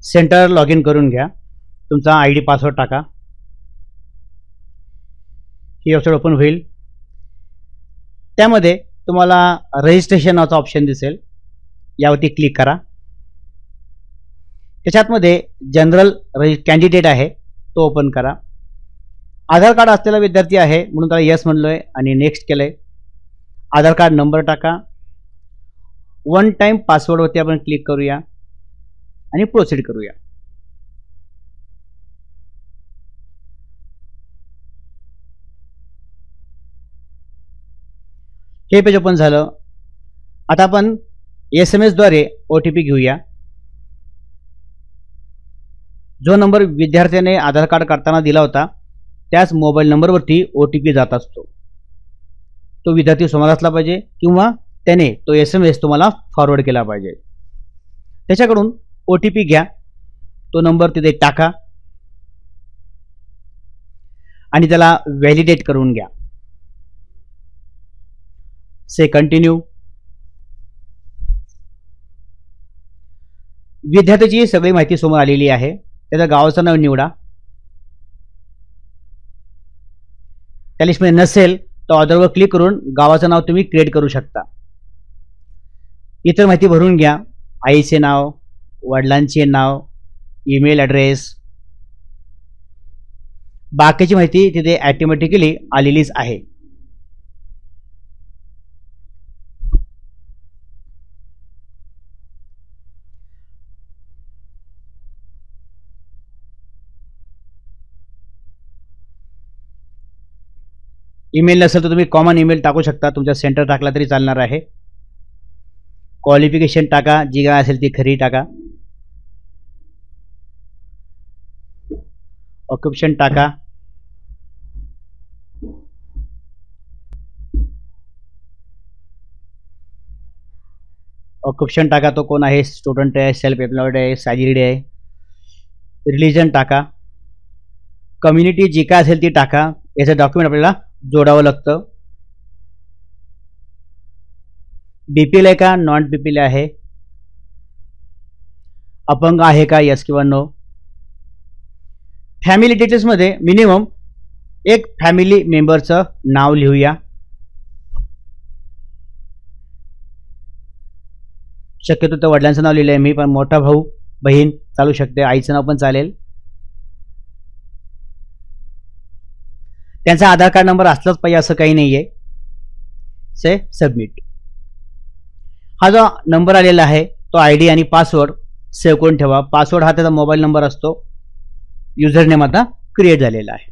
Centre log in करून घ्या. तुमचा ID पासवर्ड टाका. ही वेबसाईट ओपन होईल. त्यामध्ये तुम्हाला रजिस्ट्रेशन नावाचा ऑप्शन दिसेल, यावरती क्लिक करा. त्याच्यातमध्ये जनरल कॅन्डिडेट आहे तो ओपन करा. आधार कार्ड असलेला विद्यार्थी आहे म्हणून त्याला येस म्हणलोय आणि नेक्स्ट केलंय. आधार कार्ड नंबर टाका. वन टाइम पासवर्डवरती आपण क्लिक करूया आणि प्रोसीड करूया. हे पेज ओपन झालं. आता आपण SMS द्वारे OTP घेऊया. जो नंबर विद्यार्थ्याने आधार कार्ड काढताना दिला होता त्याच मोबाईल नंबरवरती OTP जात असतो. तो विद्यार्थी समोर असला पाहिजे किंवा त्याने तो SMS तुम्हाला फॉरवर्ड केला पाहिजे. त्याच्याकडून OTP घ्या. तो नंबर तिथे टाका आणि त्याला व्हॅलिडेट करून घ्या. से कंटिन्यू. विद्यार्थ्याची सगळी माहिती समोर आलेली आहे. त्याचं गावाचं नाव निवडा. त्या लिस्टमध्ये नसेल तर ऑर्डरवर क्लिक करून गावाचं नाव तुम्ही क्रिएट करू शकता. इतर माहिती भरून घ्या. आईचे नाव, वडिलांचे नाव, ईमेल ॲड्रेस, बाकीची माहिती तिथे ऑटोमॅटिकली आलेलीच आहे. ईमेल नसेल तर तुम्ही कॉमन ईमेल टाकू शकता. तुमचा सेंटर टाकला तरी चालणार आहे. क्वालिफिकेशन टाका, जी काय असेल ती खरी टाका. ऑक्युपेशन टाका. ऑक्युपेशन टाका, तो कोण आहे, स्टुडंट आहे, सेल्फ एम्प्लॉयड आहे, सॅलरीड आहे. रिलीजन टाका. कम्युनिटी जी काय असेल ती टाका. याचं डॉक्युमेंट आपल्याला जोडावं लागतं. BPL आहे का, नॉन BPL आहे, अपंग आहे का, यस किंवा नो. फॅमिली डिटेल्समध्ये मिनिमम एक फॅमिली मेंबरचं नाव लिहूया. शक्यतो तर वडिलांचं नाव लिहिलंय मी, पण मोठा भाऊ बहीण चालू शकते, आईचं नाव पण चालेल. त्यांचा आधार कार्ड नंबर असलाच पाहिजे असं काही नाहीये. से सबमिट. हा जो नंबर आलेला आहे तो ID आणि पासवर्ड सेव्ह करून ठेवा. पासवर्ड हा त्याचा मोबाईल नंबर असतो. युजर नेम आता क्रिएट झालेला आहे.